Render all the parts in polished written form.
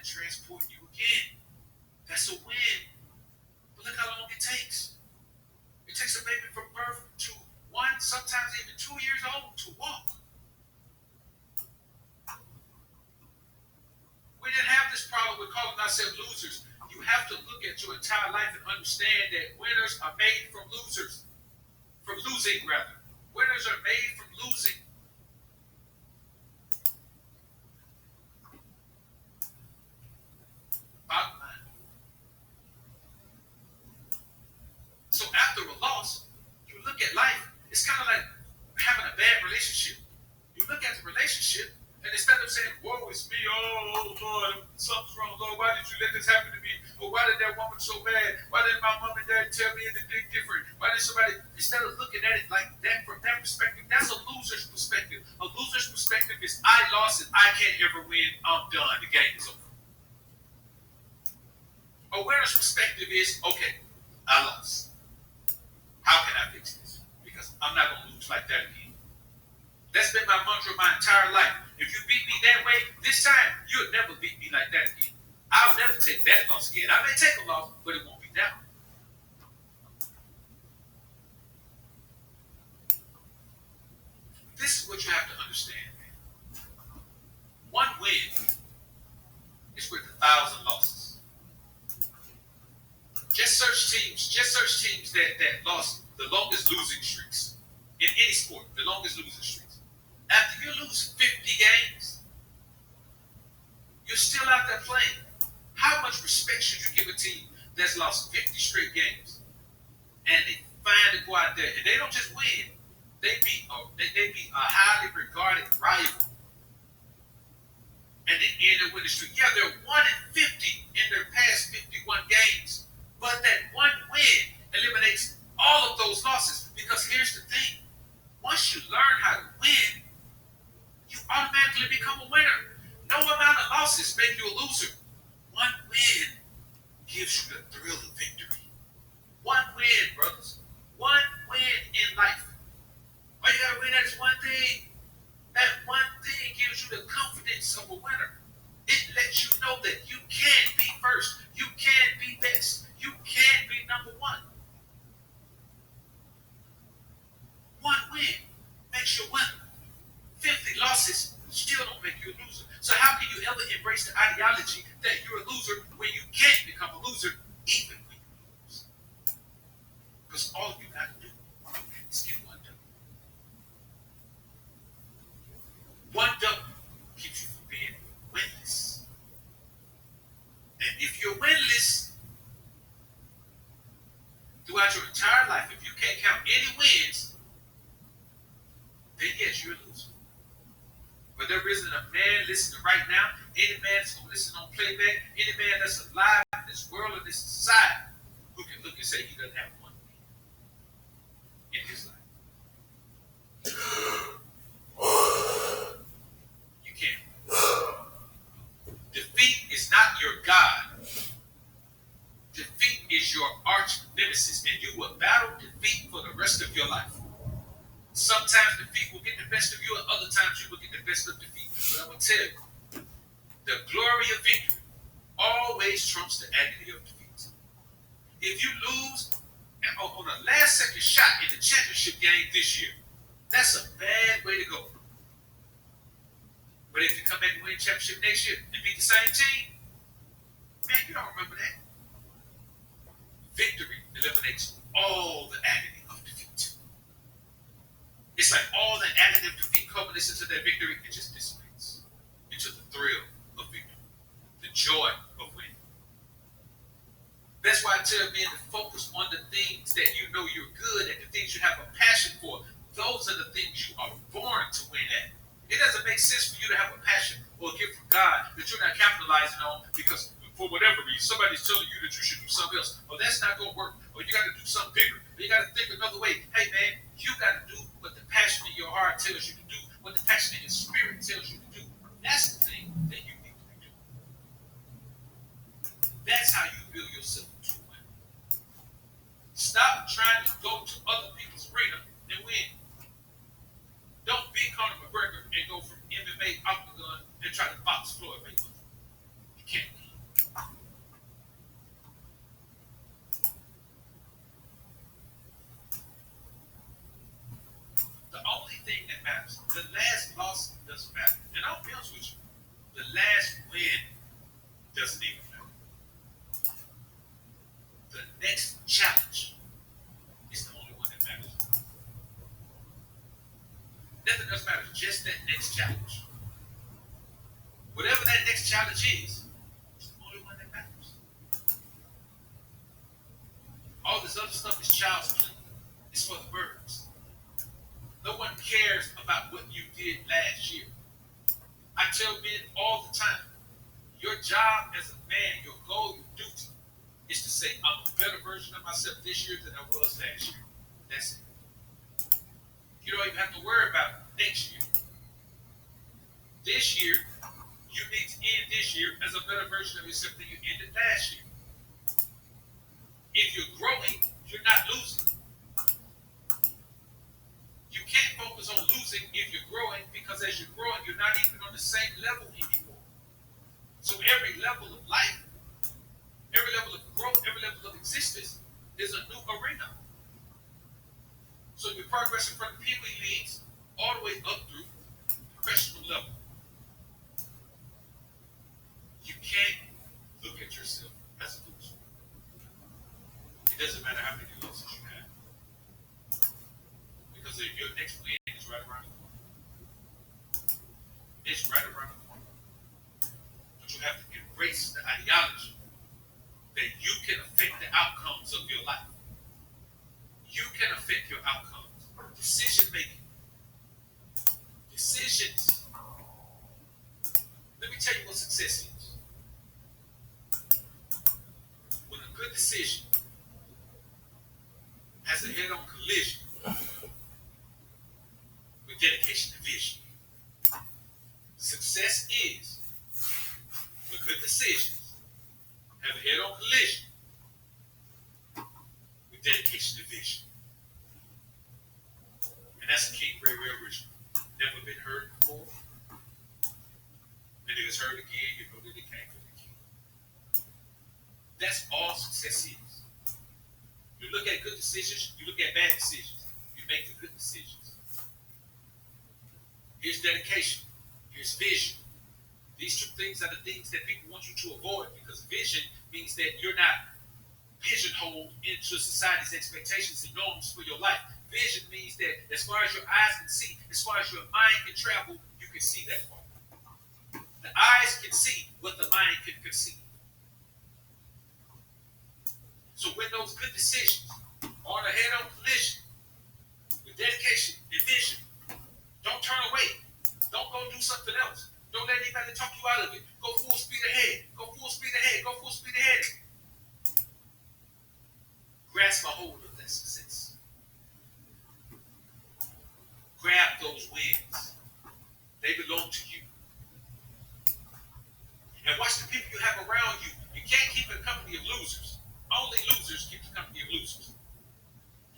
and transporting you again. That's a win. But look how long it takes. It takes a baby from birth to 1, sometimes even 2 years old to walk. We didn't have this problem with calling ourselves losers. You have to look at your entire life and understand that winners are made from losers. From losing, rather. Winners are made from losing. Bottom line. So after a loss, you look at life, it's kind of like having a bad relationship. You look at the relationship, and instead of saying, woe is me, oh Lord, something's wrong, Lord, why did you let this happen to me? Or why did that woman so bad? Why didn't my mom and dad tell me anything different? Why did somebody, instead of looking at it like that, from that perspective, that's a loser's perspective. A loser's perspective is, I lost and I can't ever win, I'm done, the game is over. A winner's perspective is, okay, I lost. How can I fix this? Because I'm not going to lose like that again. That's been my mantra my entire life. If you beat me that way, this time, you'll never beat me like that again. I'll never take that loss again. I may take a loss, but it won't be that one. This is what you have to understand, man. One win is worth 1,000 losses. Just search teams that lost the longest losing streaks in any sport, the longest losing streaks. After you lose 50 games, you're still out there playing. How much respect should you give a team that's lost 50 straight games and they finally go out there and they don't just win, they beat a highly regarded rival and they end their winning streak. Yeah, they're 1-50 in their past 51 games. But that one win eliminates all of those losses. Because here's the thing. Once you learn how to win, you automatically become a winner. No amount of losses make you a loser. One win gives you the thrill of victory. One win, brothers. One win in life. All you got to win at is one thing. That one thing gives you the confidence of a winner. It lets you know that you can be first. You can be best. You can be number one. One win makes you a winner. 50 losses still don't make you a loser. So how can you ever embrace the ideology that you're a loser when you can't become a loser even when you lose? Because all you got to do is get one W. One W keeps you from being winless. And if you're winless, throughout your entire life, if you can't count any wins, then yes, you're a loser. But there isn't a man listening right now, any man that's going to listen on playback, any man that's alive in this world or this society who can look and say he doesn't have one win in his life. You can't. Defeat is not your God. Defeat is your arch nemesis, and you will battle defeat for the rest of your life. Sometimes defeat will get the best of you, and other times you will get the best of defeat. But I'm going to tell you, the glory of victory always trumps the agony of defeat. If you lose on a last second shot in the championship game this year, that's a bad way to go. But if you come back and win championship next year and beat the same team, man, you don't remember that. Victory eliminates all the agony of defeat. It's like all the agony of defeat culminates into that victory and just dissipates into the thrill of victory, the joy of winning. That's why I tell men to focus on the things that you know you're good at, the things you have a passion for. Those are the things you are born to win at. It doesn't make sense for you to have a passion or a gift from God that you're not capitalizing on because for whatever reason, somebody's telling you that you should do something else. Or that's not going to work. Or you got to do something bigger. Or you got to think another way. Hey, man, you got to do what the passion in your heart tells you to do. What the passion in your spirit tells you to do. That's the thing that you need to be doing. That's how you build yourself to win. Stop trying to go to other people's arena and win. Don't be Conor McGregor and go from MMA octagon and try to box Floyd Mayweather. You can't. The last loss doesn't matter. And I'll be honest with you, the last win doesn't even matter. The next challenge is the only one that matters. Nothing else matters, just that next challenge. Whatever that next challenge is, it's the only one that matters. All this other stuff is child's play. It's for the birds. No one cares about what you did last year. I tell men all the time, your job as a man, your goal, your duty, is to say, I'm a better version of myself this year than I was last year. That's it. You don't even have to worry about next year. This year, you need to end this year as a better version of yourself than you ended last year. If you're growing, you're not losing. You can't focus on losing if you're growing, because as you're growing, you're not even on the same level anymore. So every level of life, every level of growth, every level of existence is a new arena. So you're progressing from the Pee-wee leagues all the way up through professional level. You can't look at yourself as a loser. It doesn't matter how many losses you have, because if your next win is right around the corner. It's right around the corner. But you have to embrace the ideology that you can affect the outcomes of your life. You can affect your outcomes. Decision making. Decisions. Let me tell you what success is. When a good decision has a head-on collision with dedication and vision. Success is when good decisions have a head-on collision with dedication and vision. And that's a King Ray original. Never been heard before. And if it's heard again, you know that it came from the King. That's all success is. You look at good decisions, you look at bad decisions. You make the good decisions. Here's dedication. Here's vision. These two things are the things that people want you to avoid, because vision means that you're not pigeonholed into society's expectations and norms for your life. Vision means that as far as your eyes can see, as far as your mind can travel, you can see that far. The eyes can see what the mind can conceive. So when those good decisions are on a head-on collision with dedication and vision, don't turn away. Don't go do something else. Don't let anybody talk you out of it. Go full speed ahead. Go full speed ahead. Go full speed ahead. Grasp a hold of that success. Grab those wins. They belong to you. And watch the people you have around you. You can't keep a company of losers. Only losers keep the company of losers.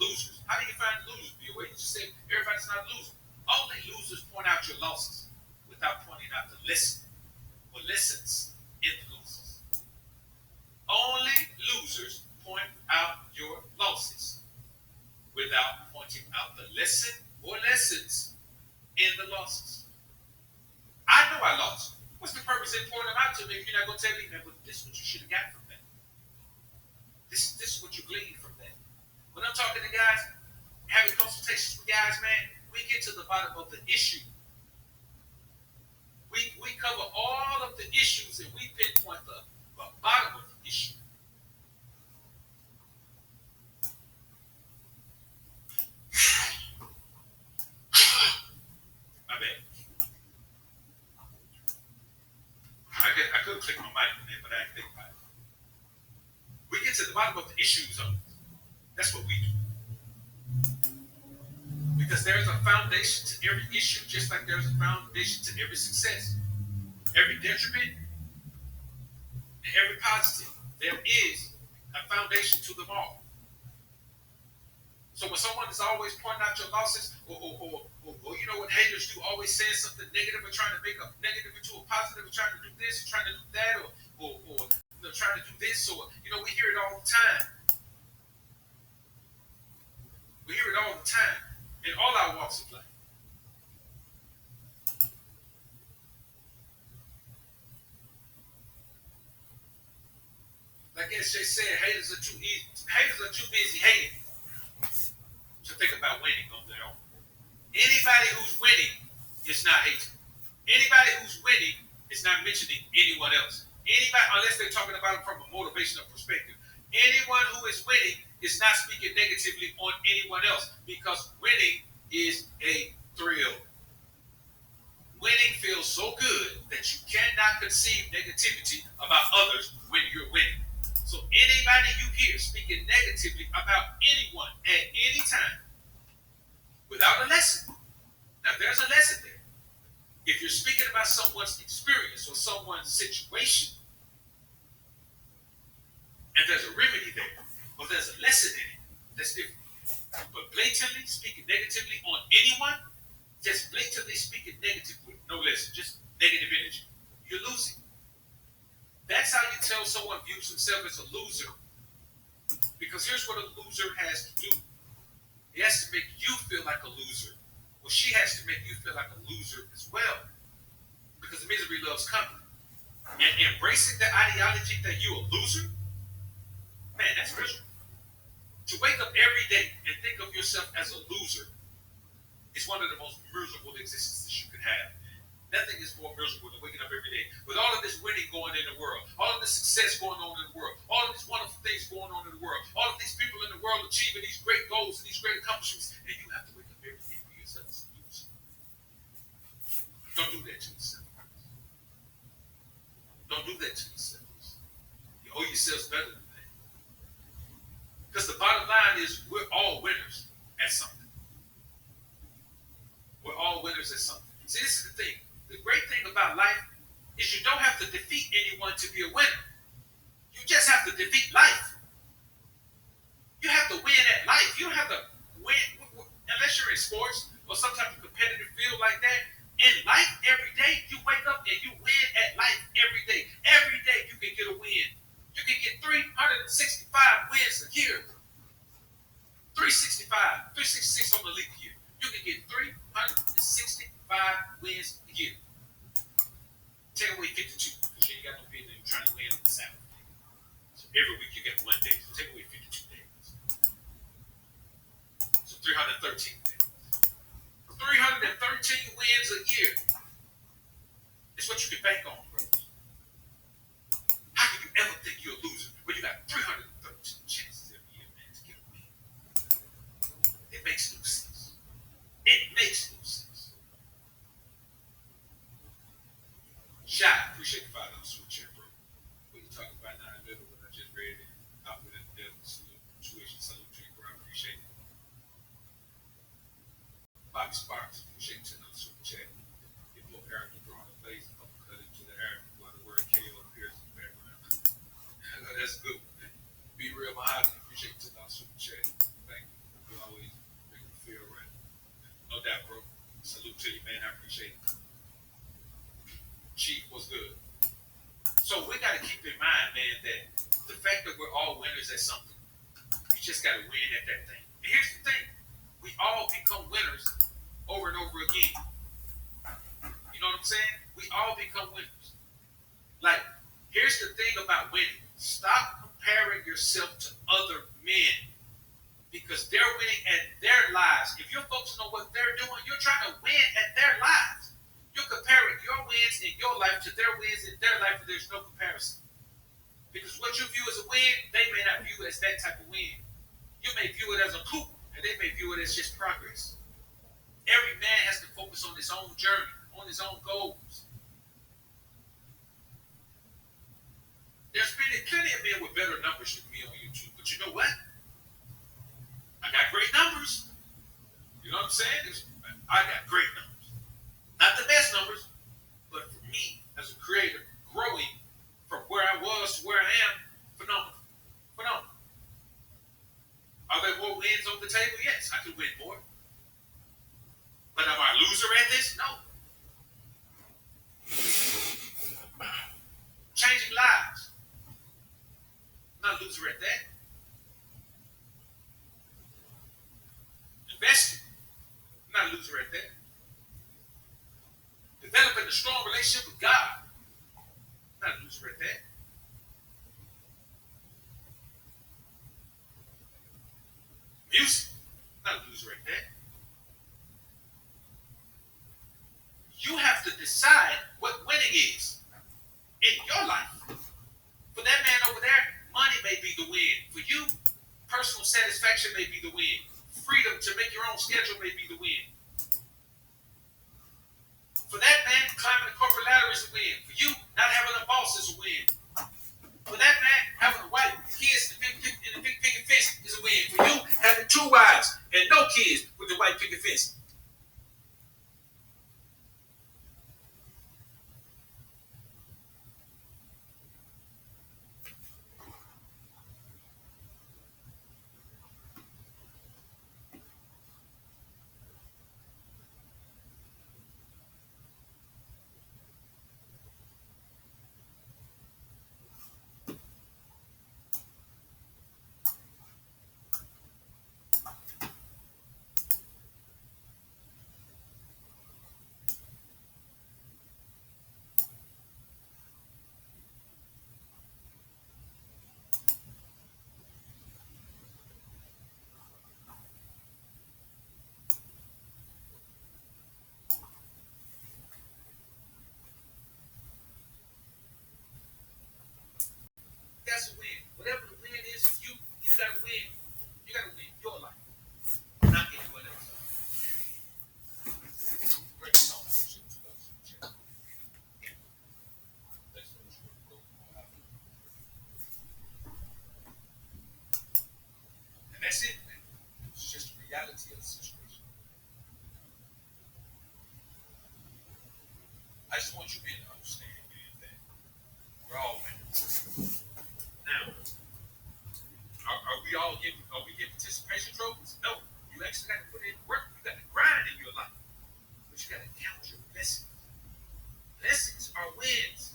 Losers. How do you find losers? You just say everybody's not a loser. Only losers point out your losses without pointing out the lesson or lessons in the losses. Only losers point out your losses without pointing out the lesson or lessons in the losses. I know I lost. What's the purpose in pointing them out to me if you're not going to tell me, man, but this is what you should have got from that? This is what you gleaned from that. When I'm talking to guys, having consultations with guys, man, we get to the bottom of the issue. We cover all of the issues and we pinpoint the bottom of the issue. My bad. I could click my mic on there, but I didn't think about it. We get to the bottom of the issues of it. That's what we do. Because there's a foundation to every issue, just like there's a foundation to every success. Every detriment and every positive, there is a foundation to them all. So when someone is always pointing out your losses, or you know what haters do, always saying something negative or trying to make a negative into a positive, or trying to do this, or trying to do that, or trying to do this, or we hear it all the time. We hear it all the time in all our walks of life. SJ said, haters are too easy. Haters are too busy hating to think about winning on their own. Anybody who's winning is not hating. Anybody who's winning is not mentioning anyone else. Anybody, unless they're talking about it from a motivational perspective. Anyone who is winning is not speaking negatively on anyone else because winning is a thrill. Winning feels so good that you cannot conceive negativity about others when you're winning. So anybody you hear speaking negatively about anyone at any time without a lesson. Now there's a lesson there. If you're speaking about someone's experience or someone's situation, and there's a remedy there, or there's a lesson in it, that's different. But blatantly speaking negatively on anyone, just blatantly speaking negatively, no lesson, just negative energy, you're losing. That's how you tell someone views himself as a loser. Because here's what a loser has to do. He has to make you feel like a loser. Well, she has to make you feel like a loser as well. Because misery loves company. And embracing the ideology that you're a loser, man, that's miserable. To wake up every day and think of yourself as a loser is one of the most miserable existences you can have. Nothing is more miserable than waking up every day with all of this winning going in the world, all of this success going on in the world, all of these wonderful things going on in the world, all of these people in the world achieving these great goals and these great accomplishments, and you have to wake up every day for yourself as a loser. Don't do that to yourself. Don't do that to yourselves. You owe yourselves better than that. Because the bottom line is we're all winners at something. We're all winners at something. See, this is the thing. The great thing about life is you don't have to defeat anyone to be a winner. You just have to defeat life. You have to win at life. You don't have to win, unless you're in sports or some type of competitive field like that. In life, every day, you wake up and you win at life every day. Every day you can get a win. You can get 365 wins a year. 365, 366 on the leap year. You can get 365 wins a year. Take away 52, because you ain't got no business. You're trying to win on the Sabbath. So every week you get 1 day. So take away 52 days. So 313 days. 313 wins a year. It's what you can bank on, brothers. How can you ever think you're a loser when you got 313 chances every year, man, to get a win? It makes no sense. It makes no sense. Shy, appreciate the $5 super chat, bro. What you talking about now in the middle when I just read it out with a situation. Salute to you, bro. I appreciate it. Bobby Sparks, appreciate $10 super chat. Your book character drawing a face, uppercut into the air while the word KO appears in the background. That's good, man. Be real, Mahogany. Appreciate $10 super chat. Thank you. You always make me feel right. No doubt, bro. Salute to you, man. I appreciate it. Chief, what's good? So we got to keep in mind, man, that the fact that we're all winners at something, we just got to win at that thing. And here's the thing. We all become winners over and over again. You know what I'm saying? We all become winners. Like, here's the thing about winning. Stop comparing yourself to other men because they're winning at their lives. If your folks know what they're doing, you're trying to win at their lives. You're comparing your wins in your life to their wins in their life, and there's no comparison. Because what you view as a win, they may not view as that type of win. You may view it as a coup, and they may view it as just progress. Every man has to focus on his own journey, on his own goals. There's been plenty of men with better numbers than me on YouTube, but you know what? I got great numbers. You know what I'm saying? I got great numbers. Not the best numbers, but for me, as a creator, growing from where I was to where I am, phenomenal. Phenomenal. Are there more wins on the table? Yes, I could win more. But am I a loser at this? No. Changing lives. I'm not a loser at that. Investing. I'm not a loser at that. Developing a strong relationship with God. I'm not a loser at that. Music, not a loser right there. You have to decide what winning is in your life. For that man over there, money may be the win. For you, personal satisfaction may be the win. Freedom to make your own schedule may be the win. For that man, climbing the corporate ladder is a win. For you, not having a boss is a win. For that man, having a wife, kids, in the big picket fence is a win. For you, having 2 wives and no kids with the white picket fence. That's a win. Whatever the win is, you gotta win. You gotta win your life, not anyone else. Great song. And that's it, man. It's just the reality of the situation. I just want you men to understand, man, that we're all winners. Now, are we getting participation trophies? No. You actually got to put in work. You got to grind in your life. But you got to count your blessings. Blessings are wins.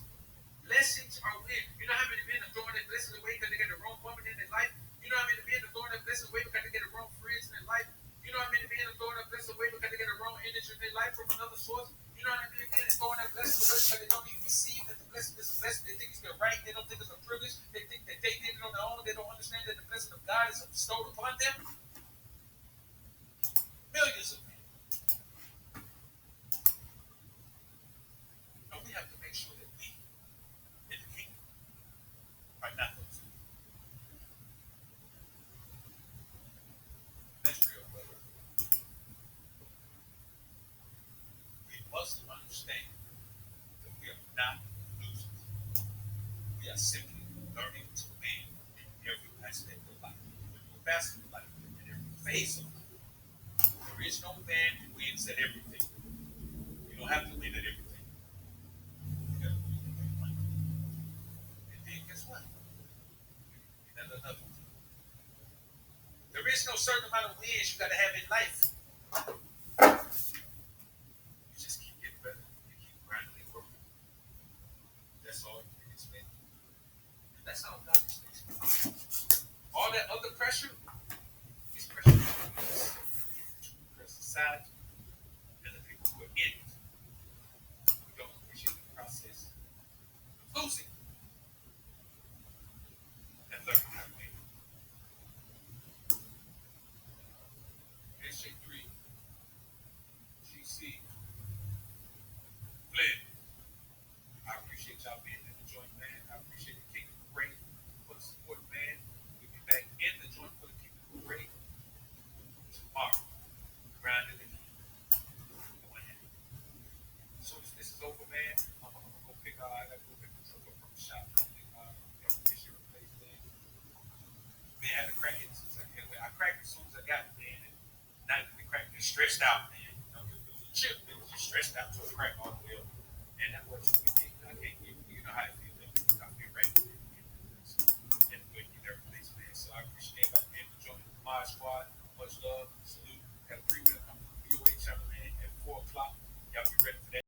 Blessings are wins. You know how many men are throwing their blessings away because they got the wrong woman in their life? You know how many men are throwing their blessings away because they get the wrong friends in their life? You know how many men are throwing their blessings away because they get the wrong energy in their life from another source? You know how many men are throwing their blessings away because they don't even perceive that the blessing is a blessing. They think it's their right. They don't think it's a privilege. They think that they did it on their own. They don't understand that the blessing of God is bestowed upon them. Millions of men. And we have to make sure that we, in the kingdom, are not those. That's real, brother. We must understand that we are not losers. We are simply learning to win in every aspect of life, in every facet of life, in every phase of life. There is no man who wins at everything. You don't have to win at everything. You got to win at one. And then guess what? And then another thing. There is no certain amount of wins you got to have in life. You just keep getting better. You keep grinding and working. That's all you can expect. And that's how God expects. All that other pressure is pressure. Press aside, and the people who are in it who don't appreciate the process of losing and learning how to win. SJ3, GC, Glenn, I appreciate y'all being in the joint, man. I appreciate the Kingdom Parade for the support, man. We'll be back in the joint for the Kingdom Parade tomorrow. Grinding the key. So as this is over, man, I'm gonna go pick. I gotta go pick the truck up from the shop. This year replace that. Man, I had to crack it since I came away. I cracked it as soon as I got it, man. And not really cracked it, stressed out, man. You know, it was a chip. It was just stressed out to a crack all the way.